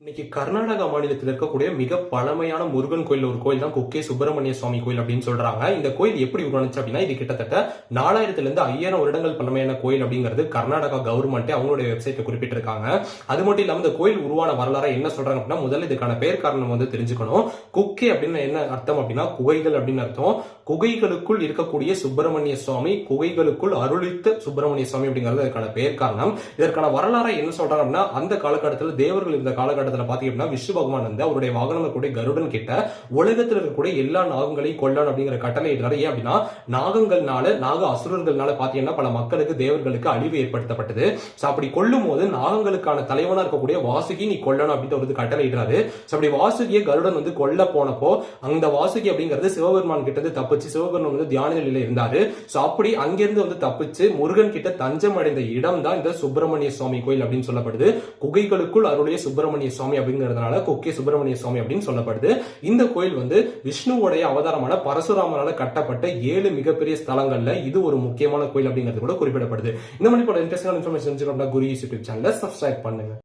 இன்னைக்கு கர்நாடகா மாநிலத்தில் இருக்கக்கூடிய மிக பழமையான முருகன் கோயில் ஒரு கோயில் தான் குக்கே சுப்பிரமணிய சுவாமி கோயில் அப்படின்னு சொல்றாங்க. இந்த கோயில் எப்படி உருவானுச்சு அப்படின்னா இது கிட்டத்தட்ட 4000 இருந்து 5000 வருடங்கள் பழமையான கோயில் அப்படிங்கிறது கர்நாடகா கவர்மெண்ட் அவங்களுடைய வெப்சைட்ல குறிப்பிட்டிருக்காங்க. அது மட்டும் இல்லாம இந்த கோயில் உருவான வரலாறு என்ன சொல்றாங்க அப்படின்னா முதல்ல இதுக்கான பெயர் காரணம் வந்து தெரிஞ்சுக்கணும். குக்கே அப்படின்னு என்ன அர்த்தம் அப்படின்னா குகைகள் அப்படின்னு அர்த்தம். குகைகளுக்குள் இருக்கக்கூடிய சுப்பிரமணிய சுவாமி, குகைகளுக்குள் அருளித்த சுப்பிரமணிய சுவாமி அப்படிங்கிறது இதுக்கான பெயர் காரணம். இதற்கான வரலாறு என்ன சொல்றாங்க அப்படின்னா அந்த காலகட்டத்தில் தேவர்கள் இந்த காலகட்டத்தில் பாத்தீங்கன்னா விஷ்ணு பகவான் வந்து அவருடைய வாகனம் கூட கருடன் கிட்ட உலகத்தில் இருக்கக்கூடிய எல்லா நாகங்களையும் கொல்லணும் அப்படிங்கிற கட்டளை இடுறாரு. ஏன் அப்படின்னா நாகங்கள்னால நாக அசுரர்கள்னால பாத்தீங்கன்னா பல மக்களுக்கு தேவர்களுக்கு அழிவு ஏற்படுத்தப்பட்டது. அப்படி கொல்லும் போது நாகங்களுக்கான தலைவனா இருக்கக்கூடிய வாசுகி நீ கொல்லணும் அப்படின்னு ஒரு கட்டளை இடுறாரு. அப்படி வாசுகியை கருடன் வந்து கொல்ல போனப்போ அந்த வாசுகி அப்படிங்கிறது சிவபெருமான் கிட்ட தப்பிச்சு சிவபெருமான் வந்து தியான நிலையில இருந்தாரு. அப்படி அங்கிருந்து வந்து தப்பிச்சு முருகன் கிட்ட தஞ்சம் அடைந்த இடம் தான் இந்த சுப்பிரமணிய சுவாமி கோயில் அப்படின்னு சொல்லப்படுது. குகைகளுக்குள் அருளிய சுப்பிரமணிய சுவாமி அப்படிங்கிறதுனால குக்கே சுப்பிரமணிய சுவாமி அப்படின்னு சொல்லப்படுது. இந்த கோயில் வந்து விஷ்ணுவோடைய அவதாரமான பரசுராமனால கட்டப்பட்ட 7 மிகப்பெரிய ஸ்தலங்கள்ல இது ஒரு முக்கியமான கோயில் அப்படிங்கிறது கூட குறிப்பிடப்படுது. இந்த மாதிரி இன்ட்ரெஸ்டிங்கான இன்ஃபர்மேஷன் குரு யூடியூப் சேனலை சப்ஸ்கிரைப் பண்ணுங்க.